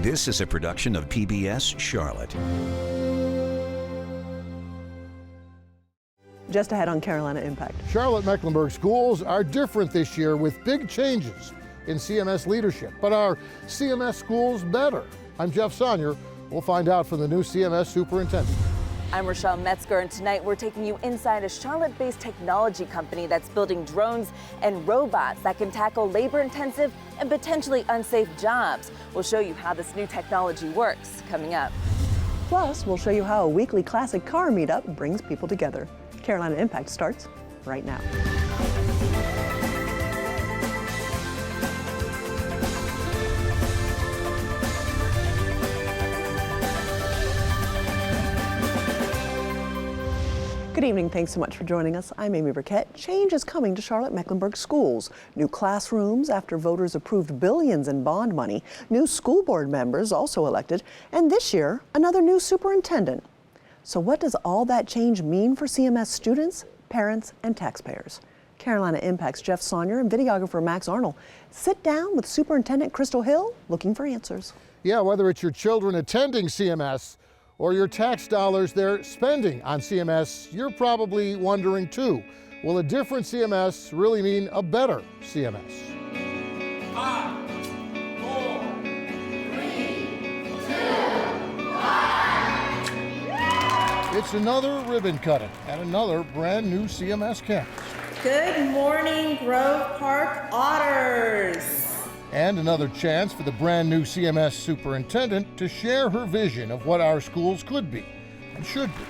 This is a production of PBS Charlotte. Just ahead on Carolina Impact. Charlotte-Mecklenburg schools are different this year with big changes in CMS leadership. But are CMS schools better? I'm Jeff Sonnier. We'll find out from the new CMS superintendent. I'm Rochelle Metzger, and tonight we're taking you inside a Charlotte-based technology company that's building drones and robots that can tackle labor-intensive and potentially unsafe jobs. We'll show you how this new technology works coming up. Plus, we'll show you how a weekly classic car meetup brings people together. Carolina Impact starts right now. Good evening. Thanks so much for joining us. I'm Amy Burkett. Change is coming to Charlotte-Mecklenburg schools. New classrooms after voters approved billions in bond money. New school board members also elected. And this year, another new superintendent. So what does all that change mean for CMS students, parents, and taxpayers? Carolina Impact's Jeff Sonnier and videographer Max Arnold sit down with Superintendent Crystal Hill looking for answers. Yeah, whether it's your children attending CMS or your tax dollars they're spending on CMS, you're probably wondering too, will a different CMS really mean a better CMS? 5, 4, 3, 2, 1. It's another ribbon cutting at another brand new CMS campus. Good morning, Grove Park Otters. And another chance for the brand new CMS superintendent to share her vision of what our schools could be and should be.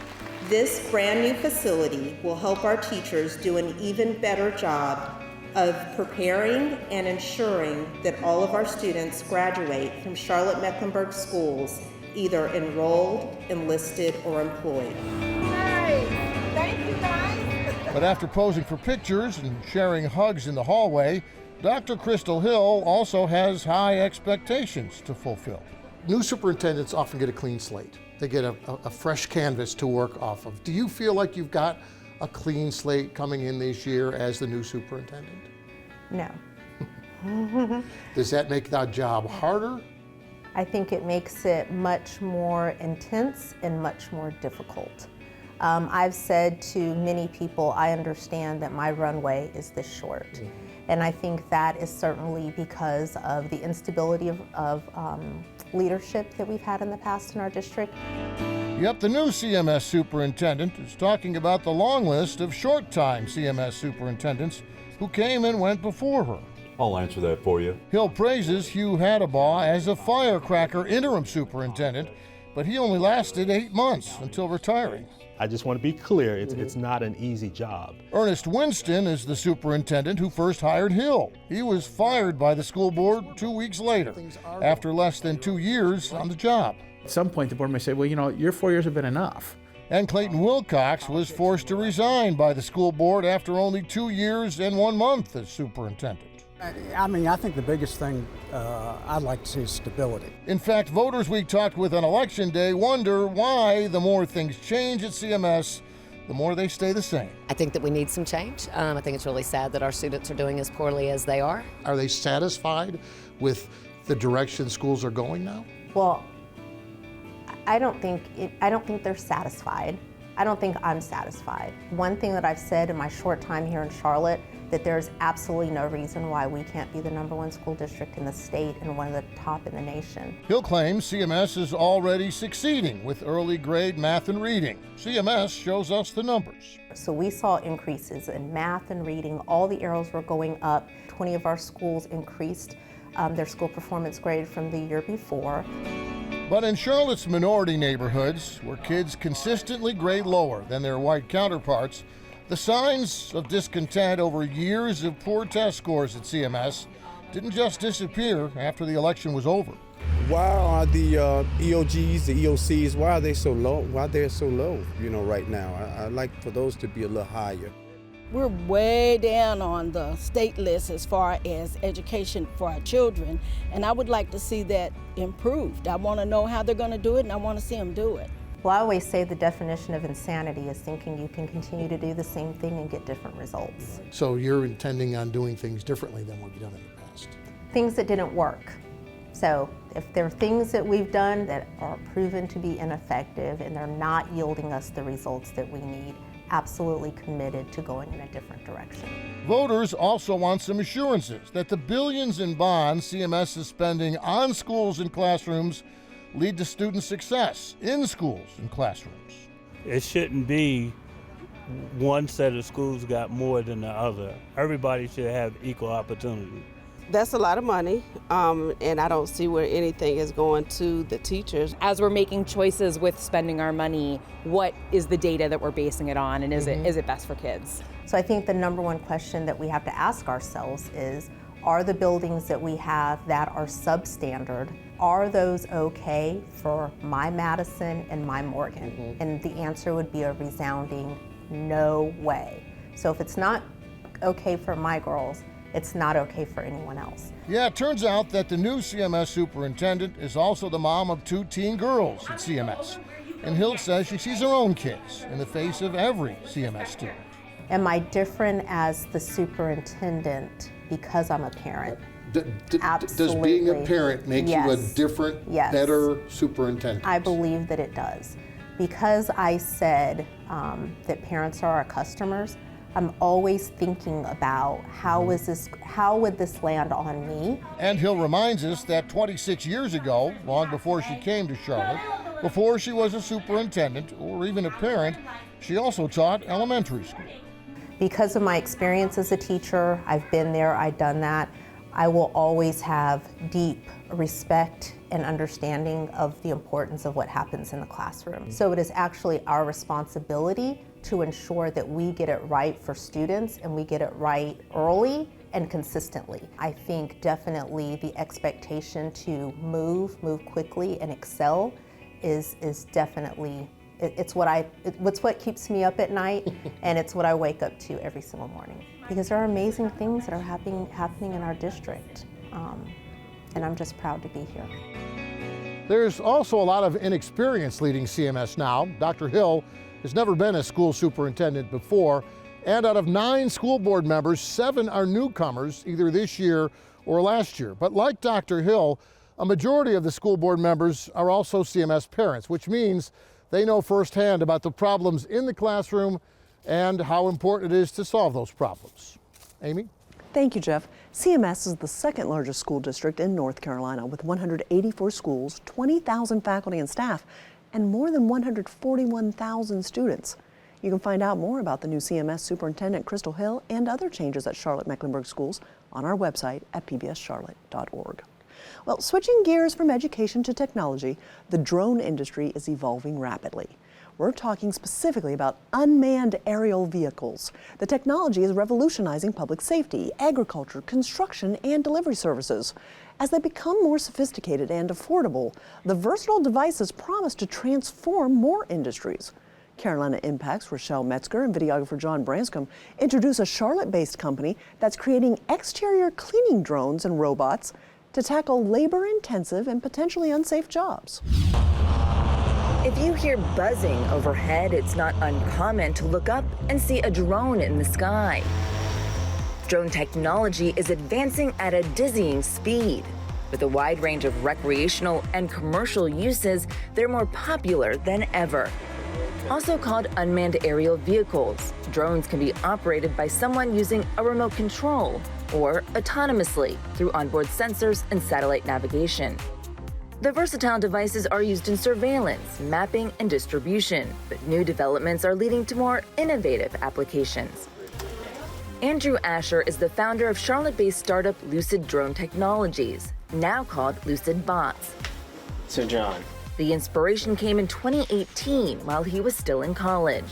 This brand new facility will help our teachers do an even better job of preparing and ensuring that all of our students graduate from Charlotte-Mecklenburg schools either enrolled, enlisted, or employed. Nice. Thank you, guys. But after posing for pictures and sharing hugs in the hallway, Dr. Crystal Hill also has high expectations to fulfill. New superintendents often get a clean slate. They get a fresh canvas to work off of. Do you feel like you've got a clean slate coming in this year as the new superintendent? No. Does that make that job harder? I think it makes it much more intense and much more difficult. I've said to many people, I understand that my runway is this short. Mm-hmm. And I think that is certainly because of the instability of leadership that we've had in the past in our district. Yep, the new CMS superintendent is talking about the long list of short-time CMS superintendents who came and went before her. I'll answer that for you. Hill praises Hugh Hadabaugh as a firecracker interim superintendent, but he only lasted 8 months until retiring. I just want to be clear, it's not an easy job. Ernest Winston is the superintendent who first hired Hill. He was fired by the school board 2 weeks later, after less than 2 years on the job. At some point, the board may say, well, you know, your 4 years have been enough. And Clayton Wilcox was forced to resign by the school board after only 2 years and 1 month as superintendent. I mean, I think the biggest thing I'd like to see is stability. In fact, voters we talked with on Election Day wonder why the more things change at CMS, the more they stay the same. I think that we need some change. I think it's really sad that our students are doing as poorly as they are. Are they satisfied with the direction schools are going now? Well, I don't think they're satisfied. I don't think I'm satisfied. One thing that I've said in my short time here in Charlotte, that there's absolutely no reason why we can't be the #1 school district in the state and one of the top in the nation. Hill claims CMS is already succeeding with early grade math and reading. CMS shows us the numbers. So we saw increases in math and reading. All the arrows were going up. 20 of our schools increased their school performance grade from the year before. But in Charlotte's minority neighborhoods, where kids consistently grade lower than their white counterparts, the signs of discontent over years of poor test scores at CMS didn't just disappear after the election was over. Why are the EOGs, the EOCs, why are they so low? Why they're so low, right now? I'd like for those to be a little higher. We're way down on the state list as far as education for our children, and I would like to see that improved. I want to know how they're going to do it, and I want to see them do it. Well, I always say the definition of insanity is thinking you can continue to do the same thing and get different results. So you're intending on doing things differently than what you've done in the past? Things that didn't work. So if there are things that we've done that are proven to be ineffective and they're not yielding us the results that we need, absolutely committed to going in a different direction. Voters also want some assurances that the billions in bonds CMS is spending on schools and classrooms lead to student success in schools and classrooms. It shouldn't be one set of schools got more than the other. Everybody should have equal opportunity. That's a lot of money, and I don't see where anything is going to the teachers. As we're making choices with spending our money, what is the data that we're basing it on, and is it best for kids? So I think the number one question that we have to ask ourselves is, are the buildings that we have that are substandard, are those okay for my Madison and my Morgan? And the answer would be a resounding no way. So if it's not okay for my girls, it's not okay for anyone else. Yeah, it turns out that the new CMS superintendent is also the mom of 2 teen girls at CMS. And Hill says she sees her own kids in the face of every CMS student. Am I different as the superintendent because I'm a parent? Does being a parent make you a different, better superintendent? I believe that it does. Because I said that parents are our customers, I'm always thinking about how would this land on me? And Hill reminds us that 26 years ago, long before she came to Charlotte, before she was a superintendent or even a parent, she also taught elementary school. Because of my experience as a teacher, I've been there, I've done that, I will always have deep respect and understanding of the importance of what happens in the classroom. So it is actually our responsibility to ensure that we get it right for students and we get it right early and consistently. I think definitely the expectation to move quickly and excel is definitely, it's what keeps me up at night, and it's what I wake up to every single morning. Because there are amazing things that are happening in our district, and I'm just proud to be here. There's also a lot of inexperience leading CMS now. Dr. Hill has never been a school superintendent before, and out of 9 school board members, 7 are newcomers, either this year or last year. But like Dr. Hill, a majority of the school board members are also CMS parents, which means they know firsthand about the problems in the classroom and how important it is to solve those problems. Amy? Thank you, Jeff. CMS is the second largest school district in North Carolina with 184 schools, 20,000 faculty and staff, and more than 141,000 students. You can find out more about the new CMS Superintendent Crystal Hill and other changes at Charlotte-Mecklenburg Schools on our website at pbscharlotte.org. Well, switching gears from education to technology, the drone industry is evolving rapidly. We're talking specifically about unmanned aerial vehicles. The technology is revolutionizing public safety, agriculture, construction, and delivery services. As they become more sophisticated and affordable, the versatile devices promise to transform more industries. Carolina Impact's Rochelle Metzger and videographer John Branscombe introduce a Charlotte-based company that's creating exterior cleaning drones and robots to tackle labor-intensive and potentially unsafe jobs. If you hear buzzing overhead, it's not uncommon to look up and see a drone in the sky. Drone technology is advancing at a dizzying speed. With a wide range of recreational and commercial uses, they're more popular than ever. Also called unmanned aerial vehicles, drones can be operated by someone using a remote control or autonomously through onboard sensors and satellite navigation. The versatile devices are used in surveillance, mapping, and distribution, but new developments are leading to more innovative applications. Andrew Asher is the founder of Charlotte-based startup Lucid Drone Technologies, now called Lucid Bots. So John, the inspiration came in 2018 while he was still in college.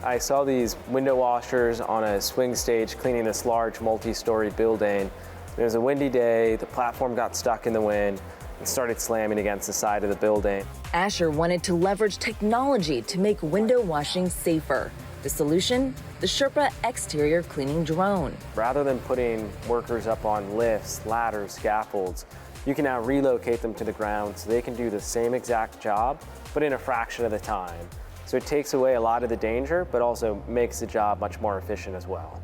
I saw these window washers on a swing stage cleaning this large multi-story building. It was a windy day, the platform got stuck in the wind, and started slamming against the side of the building. Asher wanted to leverage technology to make window washing safer. The solution? The Sherpa exterior cleaning drone. Rather than putting workers up on lifts, ladders, scaffolds, you can now relocate them to the ground so they can do the same exact job, but in a fraction of the time. So it takes away a lot of the danger, but also makes the job much more efficient as well.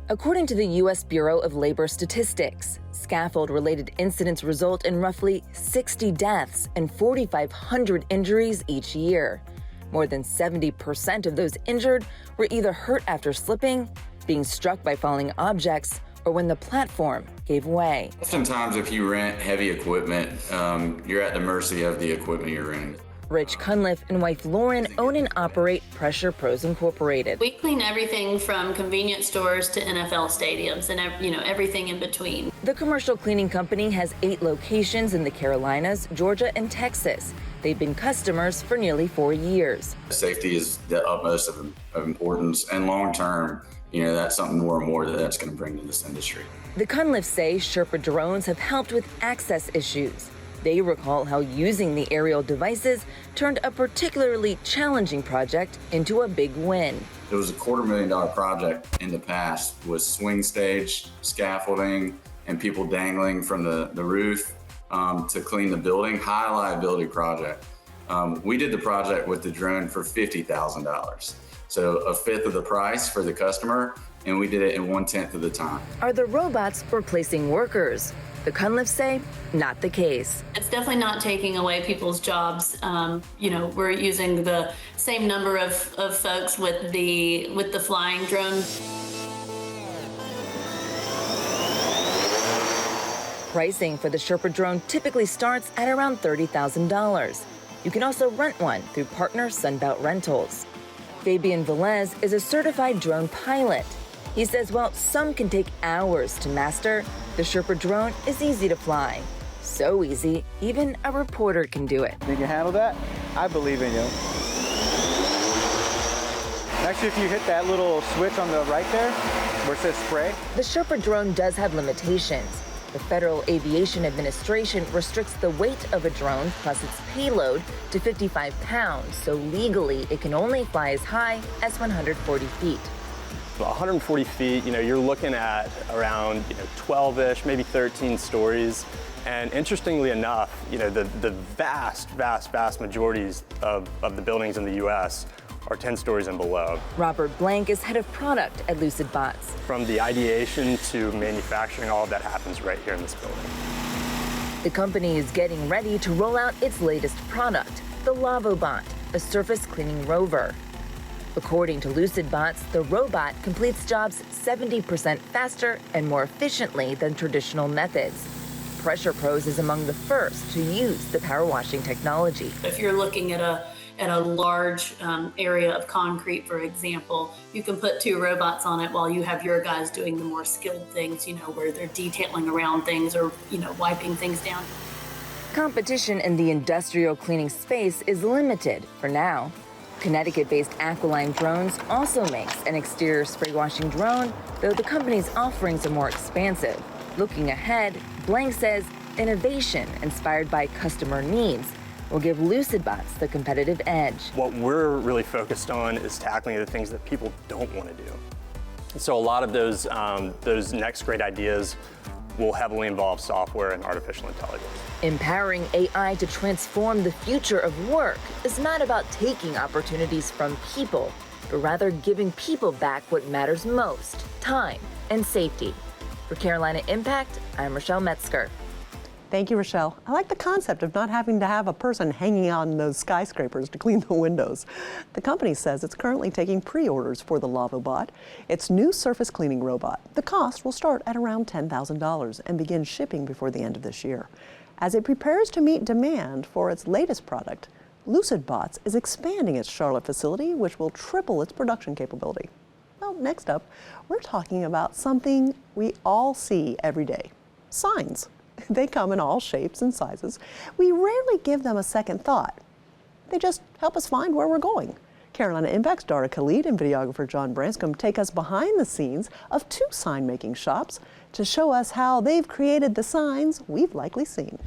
According to the U.S. Bureau of Labor Statistics, scaffold-related incidents result in roughly 60 deaths and 4,500 injuries each year. More than 70% of those injured were either hurt after slipping, being struck by falling objects, or when the platform gave way. Oftentimes, if you rent heavy equipment, you're at the mercy of the equipment you're renting. Rich Cunliffe and wife Lauren own and operate Pressure Pros Incorporated. We clean everything from convenience stores to NFL stadiums and everything in between. The commercial cleaning company has 8 locations in the Carolinas, Georgia, and Texas. They've been customers for nearly 4 years. Safety is the utmost of importance, and long term, that's something more and more that's going to bring to this industry. The Cunliffes say Sherpa drones have helped with access issues. They recall how using the aerial devices turned a particularly challenging project into a big win. It was a $250,000 project in the past with swing stage, scaffolding, and people dangling from the roof to clean the building. High liability project. We did the project with the drone for $50,000. So a fifth of the price for the customer, and we did it in 1/10 of the time. Are the robots replacing workers? The Cunliffes say not the case. It's definitely not taking away people's jobs. We're using the same number of folks with the flying drones. Pricing for the Sherpa drone typically starts at around $30,000. You can also rent one through partner Sunbelt Rentals. Fabian Velez is a certified drone pilot. He says while some can take hours to master, the Sherpa drone is easy to fly. So easy, even a reporter can do it. You can handle that? I believe in you. Actually, if you hit that little switch on the right there, where it says spray. The Sherpa drone does have limitations. The Federal Aviation Administration restricts the weight of a drone plus its payload to 55 pounds, so legally it can only fly as high as 140 feet. 140 feet, you're looking at around 12-ish, maybe 13 stories. And interestingly enough, the vast majorities of the buildings in the U.S. are 10 stories and below. Robert Blank is head of product at LucidBots. From the ideation to manufacturing, all of that happens right here in this building. The company is getting ready to roll out its latest product, the LavoBot, a surface cleaning rover. According to LucidBots, the robot completes jobs 70% faster and more efficiently than traditional methods. Pressure Pros is among the first to use the power washing technology. If you're looking at a large area of concrete, for example, you can put 2 robots on it while you have your guys doing the more skilled things, where they're detailing around things or, wiping things down. Competition in the industrial cleaning space is limited for now. Connecticut-based Aqualine Drones also makes an exterior spray washing drone, though the company's offerings are more expansive. Looking ahead, Blank says innovation inspired by customer needs will give LucidBots the competitive edge. What we're really focused on is tackling the things that people don't want to do. So a lot of those next great ideas will heavily involve software and artificial intelligence. Empowering AI to transform the future of work is not about taking opportunities from people, but rather giving people back what matters most, time and safety. For Carolina Impact, I'm Rochelle Metzger. Thank you, Rochelle. I like the concept of not having to have a person hanging on those skyscrapers to clean the windows. The company says it's currently taking pre-orders for the LavoBot, its new surface cleaning robot. The cost will start at around $10,000 and begin shipping before the end of this year. As it prepares to meet demand for its latest product, LucidBots is expanding its Charlotte facility, which will triple its production capability. Well, next up, we're talking about something we all see every day: signs. They come in all shapes and sizes. We rarely give them a second thought. They just help us find where we're going. Carolina Impact's Dara Khalid and videographer John Branscombe take us behind the scenes of 2 sign-making shops to show us how they've created the signs we've likely seen.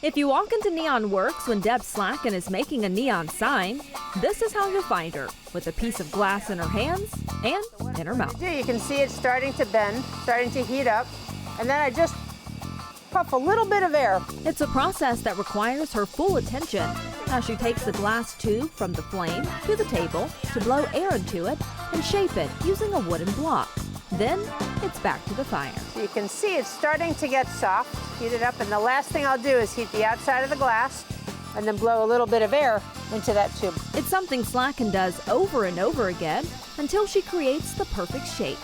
If you walk into Neon Works when Deb Slacken is making a neon sign, this is how you'll find her, with a piece of glass in her hands and in her mouth. You can see it starting to bend, starting to heat up, and then I just puff a little bit of air. It's a process that requires her full attention. Now she takes the glass tube from the flame to the table to blow air into it and shape it using a wooden block. Then it's back to the fire. So you can see it's starting to get soft. Heat it up, and the last thing I'll do is heat the outside of the glass and then blow a little bit of air into that tube. It's something Slacken does over and over again until she creates the perfect shape.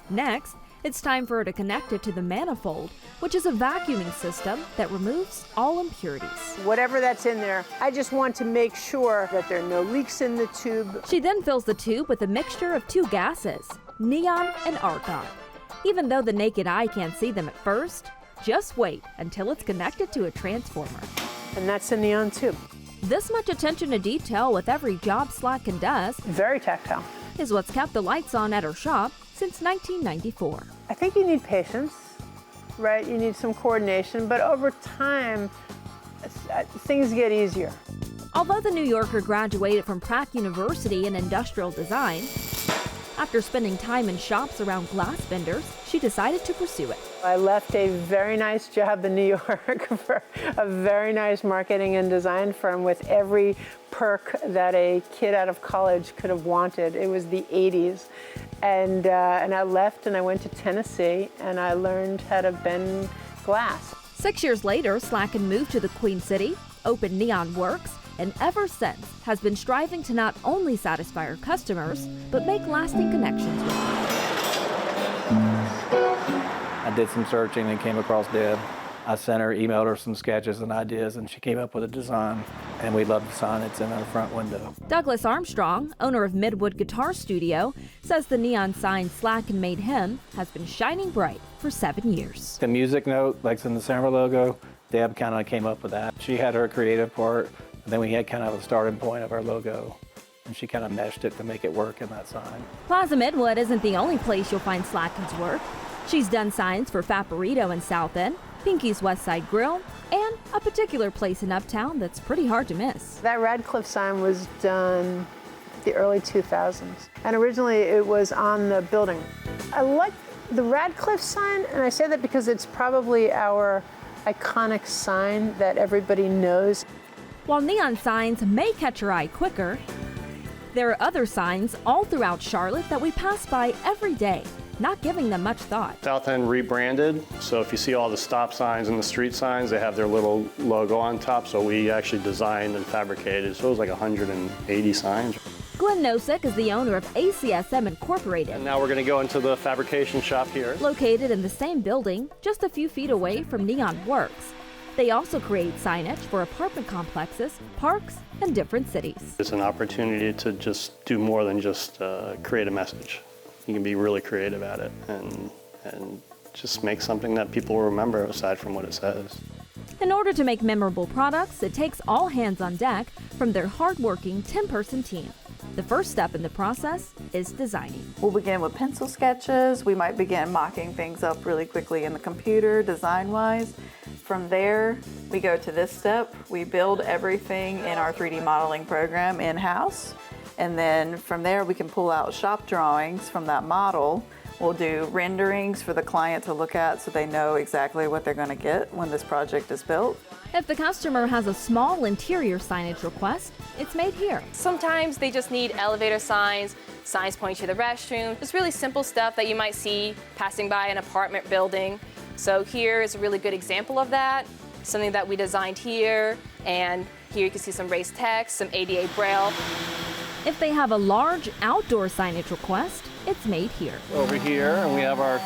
Next, it's time for her to connect it to the manifold, which is a vacuuming system that removes all impurities. Whatever that's in there, I just want to make sure that there are no leaks in the tube. She then fills the tube with a mixture of two gases, neon and argon. Even though the naked eye can't see them at first, just wait until it's connected to a transformer. And that's the neon tube. This much attention to detail with every job Slacken does, very tactile, is what's kept the lights on at her shop since 1994. I think you need patience, right? You need some coordination, but over time, things get easier. Although the New Yorker graduated from Pratt University in industrial design, after spending time in shops around glass vendors, she decided to pursue it. I left a very nice job in New York for a very nice marketing and design firm with every perk that a kid out of college could have wanted. It was the 80s. And I left and I went to Tennessee and I learned how to bend glass. 6 years later, Slacken moved to the Queen City, opened Neon Works, and ever since has been striving to not only satisfy her customers, but make lasting connections with them. I did some searching and came across Deb. I sent her, emailed her some sketches and ideas, and she came up with a design, and we love the sign that's in our front window. Douglas Armstrong, owner of Midwood Guitar Studio, says the neon sign Slacken made him has been shining bright for 7 years. The music note, like in the Summer logo, Deb kind of came up with that. She had her creative part, and then we had kind of a starting point of our logo, and she kind of meshed it to make it work in that sign. Plaza Midwood isn't the only place you'll find Slacken's work. She's done signs for Favorito in South End, Pinky's West Side Grill, and a particular place in Uptown that's pretty hard to miss. That Radcliffe sign was done the early 2000s, and originally it was on the building. I like the Radcliffe sign, and I say that because it's probably our iconic sign that everybody knows. While neon signs may catch your eye quicker, there are other signs all throughout Charlotte that we pass by every day, not giving them much thought. South End rebranded, so if you see all the stop signs and the street signs, they have their little logo on top, so we actually designed and fabricated, so it was like 180 signs. Glenn Nosek is the owner of ACSM Incorporated. And now we're going to go into the fabrication shop here. Located in the same building, just a few feet away from Neon Works. They also create signage for apartment complexes, parks, and different cities. It's an opportunity to just do more than just create a message. You can be really creative at it and just make something that people will remember aside from what it says. In order to make memorable products, it takes all hands on deck from their hard-working 10-person team. The first step in the process is designing. We'll begin with pencil sketches. We might begin mocking things up really quickly in the computer, design-wise. From there, we go to this step. We build everything in our 3D modeling program in-house. And then from there, we can pull out shop drawings from that model. We'll do renderings for the client to look at so they know exactly what they're going to get when this project is built. If the customer has a small interior signage request, it's made here. Sometimes they just need elevator signs, signs pointing to the restroom, just really simple stuff that you might see passing by an apartment building. So here is a really good example of that, something that we designed here, and here you can see some raised text, some ADA Braille. If they have a large outdoor signage request, it's made here. Over here, and we have our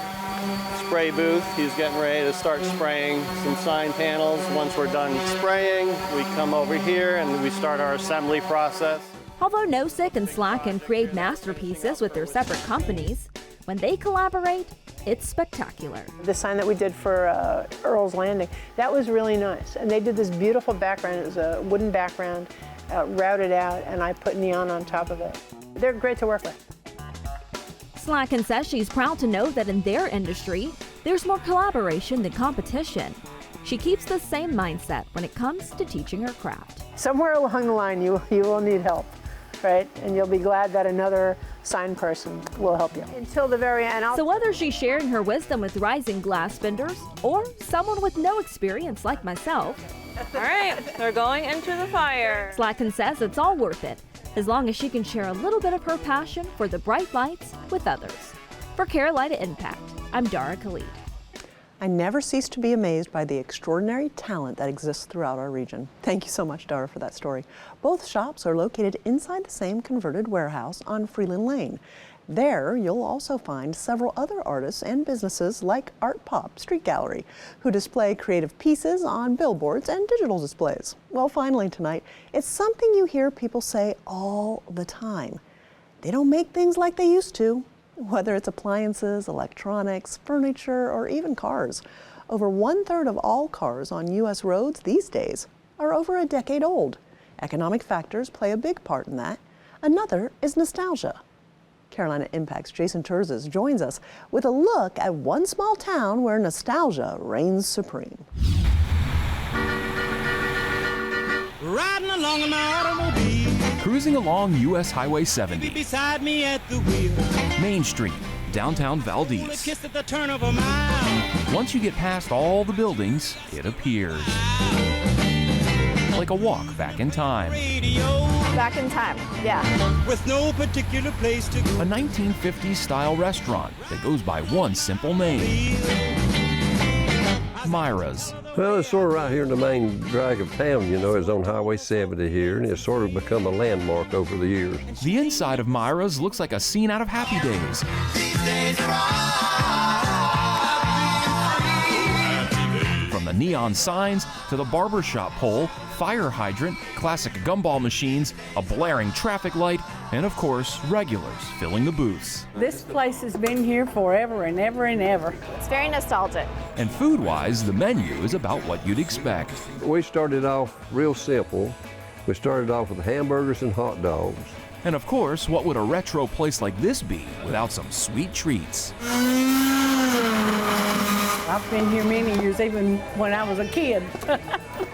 spray booth. He's getting ready to start spraying some sign panels. Once we're done spraying, we come over here and we start our assembly process. Although Nosek and Slacken create masterpieces with their separate companies, when they collaborate, it's spectacular. The sign that we did for Earl's Landing, that was really nice. And they did this beautiful background. It was a wooden background, routed out, and I put neon on top of it. They're great to work with. Slacken says she's proud to know that in their industry, there's more collaboration than competition. She keeps the same mindset when it comes to teaching her craft. Somewhere along the line, you will need help, right? And you'll be glad that another sign person will help you. Until the very end. So whether she's sharing her wisdom with rising glass vendors or someone with no experience like myself, All right, they're going into the fire. Slacken says it's all worth it, as long as she can share a little bit of her passion for the bright lights with others. For Carolina Impact, I'm Dara Khalid. I never cease to be amazed by the extraordinary talent that exists throughout our region. Thank you so much, Dara, for that story. Both shops are located inside the same converted warehouse on Freeland Lane. There, you'll also find several other artists and businesses like Art Pop Street Gallery, who display creative pieces on billboards and digital displays. Well, finally tonight, it's something you hear people say all the time. They don't make things like they used to. Whether it's appliances, electronics, furniture, or even cars. Over 1/3 of all cars on U.S. roads these days are over a decade old. Economic factors play a big part in that. Another is nostalgia. Carolina Impact's Jason Terzis joins us with a look at one small town where nostalgia reigns supreme. Riding along in my automobile. Cruising along U.S. Highway 70. Beside me at the wheel. Main Street, downtown Valdez. Kiss at the turn of a mile. Once you get past all the buildings, it appears. Like a walk back in time. Back in time, yeah. With no particular place to go. A 1950s style restaurant that goes by one simple name. Myra's. Well, it's sort of right here in the main drag of town, you know. It's on Highway 70 here, and it's sort of become a landmark over the years. The inside of Myra's looks like a scene out of Happy Days. From the neon signs to the barbershop pole, fire hydrant, classic gumball machines, a blaring traffic light, and of course, regulars filling the booths. This place has been here forever and ever and ever. It's very nostalgic. And food-wise, the menu is about what you'd expect. We started off real simple. We started off with hamburgers and hot dogs. And of course, what would a retro place like this be without some sweet treats? I've been here many years, even when I was a kid.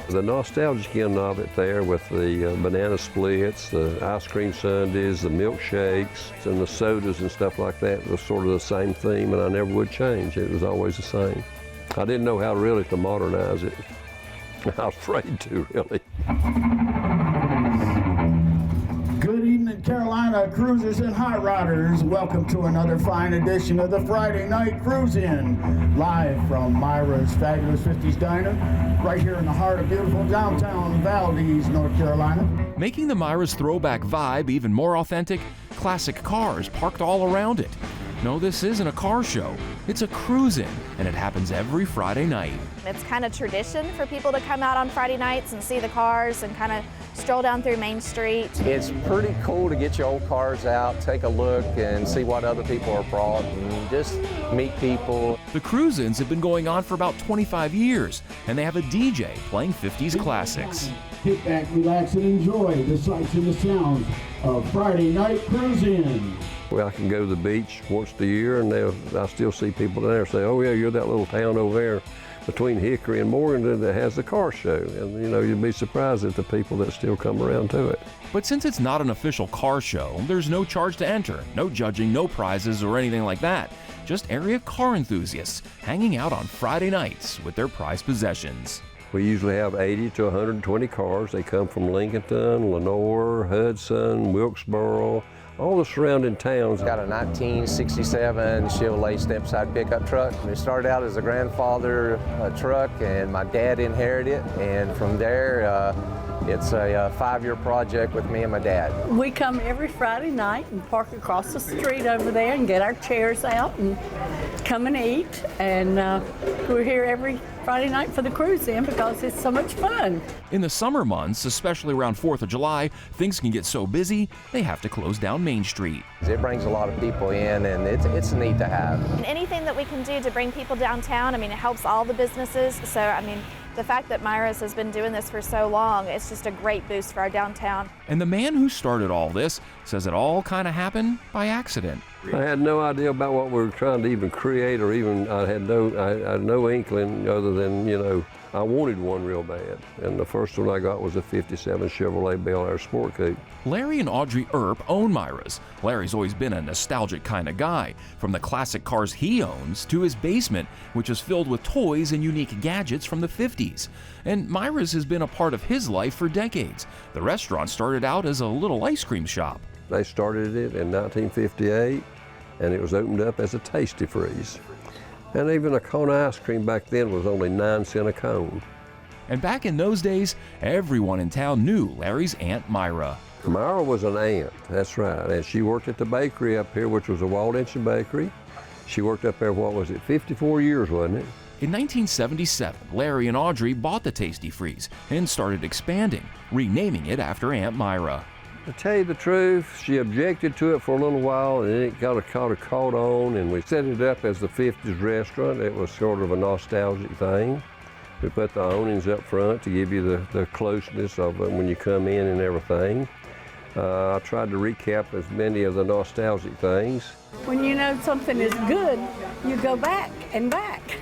The nostalgic end of it there with the banana splits, the ice cream sundaes, the milkshakes, and the sodas and stuff like that was sort of the same theme, and I never would change. It was always the same. I didn't know how really to modernize it. I was afraid to, really. Good evening, Carolina cruisers and high riders. Welcome to another fine edition of the Friday Night Cruise-In, live from Myra's Fabulous 50s Diner, right here in the heart of beautiful downtown Valdez, North Carolina. Making the Myra's throwback vibe even more authentic, classic cars parked all around it. No, this isn't a car show. It's a cruise-in, and it happens every Friday night. It's kind of tradition for people to come out on Friday nights and see the cars and kind of stroll down through Main Street. It's pretty cool to get your old cars out, take a look and see what other people are brought and just meet people. The cruise-ins have been going on for about 25 years, and they have a DJ playing 50s classics. Sit back, relax, and enjoy the sights and the sounds of Friday Night Cruise-In. Well, I can go to the beach once a year, and I still see people there say, oh yeah, you're that little town over there between Hickory and Morganton that has the car show. And you know, you'd be surprised at the people that still come around to it. But since it's not an official car show, there's no charge to enter, no judging, no prizes or anything like that. Just area car enthusiasts hanging out on Friday nights with their prized possessions. We usually have 80 to 120 cars. They come from Lincolnton, Lenore, Hudson, Wilkesboro, all the surrounding towns. Got a 1967 Chevrolet step-side pickup truck. It started out as a grandfather truck, and my dad inherited it. And from there, it's a 5-year project with me and my dad. We come every Friday night and park across the street over there and get our chairs out and come and eat. And we're here every Friday night for the cruise-in because it's so much fun. In the summer months, especially around 4th of July, things can get so busy, they have to close down Main Street. It brings a lot of people in, and it's neat to have. And anything that we can do to bring people downtown, I mean, it helps all the businesses. So, I mean, the fact that Myra's has been doing this for so long, it's just a great boost for our downtown. And the man who started all this says it all kind of happened by accident. I had no idea about what we were trying to even create, or even I had no inkling other than, you know, I wanted one real bad, and the first one I got was a 57 Chevrolet Bel Air Sport Coupe. Larry and Audrey Earp own Myra's. Larry's always been a nostalgic kind of guy, from the classic cars he owns to his basement, which is filled with toys and unique gadgets from the 50s. And Myra's has been a part of his life for decades. The restaurant started out as a little ice cream shop. They started it in 1958, and it was opened up as a Tasty Freeze. And even a cone of ice cream back then was only 9 cents a cone. And back in those days, everyone in town knew Larry's Aunt Myra. Myra was an aunt, that's right, and she worked at the bakery up here, which was a Waldensian bakery. She worked up there, what was it, 54 years, wasn't it? In 1977, Larry and Audrey bought the Tasty Freeze and started expanding, renaming it after Aunt Myra. To tell you the truth, she objected to it for a little while, and then it got caught on, and we set it up as the 50s restaurant. It was sort of a nostalgic thing. We put the awnings up front to give you the closeness of it when you come in and everything. I tried to recap as many of the nostalgic things. When you know something is good, you go back and back.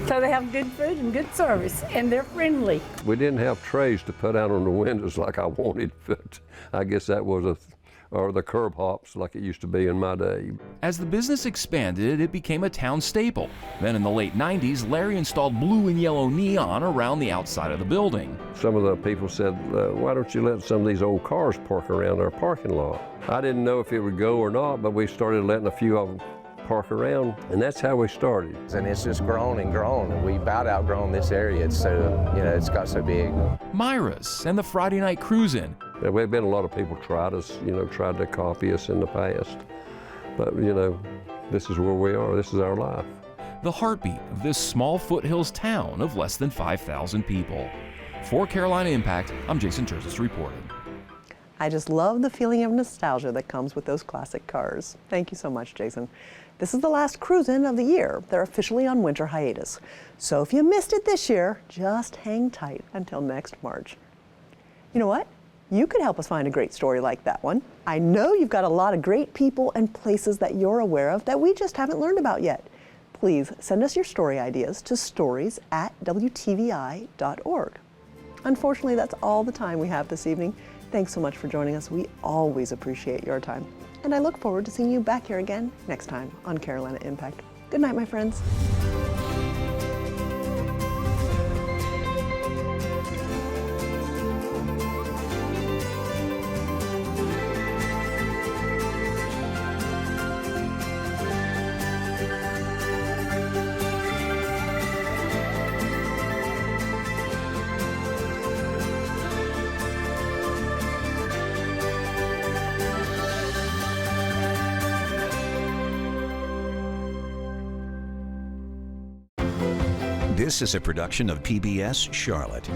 So they have good food and good service, and they're friendly. We didn't have trays to put out on the windows like I wanted, but I guess that was or the curb hops like it used to be in my day. As the business expanded, it became a town staple. Then in the late 90s, Larry installed blue and yellow neon around the outside of the building. Some of the people said, why don't you let some of these old cars park around our parking lot? I didn't know if it would go or not, but we started letting a few of them park around, and that's how we started. And it's just grown and grown, and we about outgrown this area. It's so, it's got so big. Myra's and the Friday Night Cruise-In. There have been a lot of people tried to copy us in the past, but this is where we are. This is our life. The heartbeat of this small foothills town of less than 5,000 people. For Carolina Impact, I'm Jason Terzis reporting. I just love the feeling of nostalgia that comes with those classic cars. Thank you so much, Jason. This is the last cruise-in of the year. They're officially on winter hiatus. So if you missed it this year, just hang tight until next March. You know what? You could help us find a great story like that one. I know you've got a lot of great people and places that you're aware of that we just haven't learned about yet. Please send us your story ideas to stories@wtvi.org. Unfortunately, that's all the time we have this evening. Thanks so much for joining us. We always appreciate your time. And I look forward to seeing you back here again next time on Carolina Impact. Good night, my friends. This is a production of PBS Charlotte.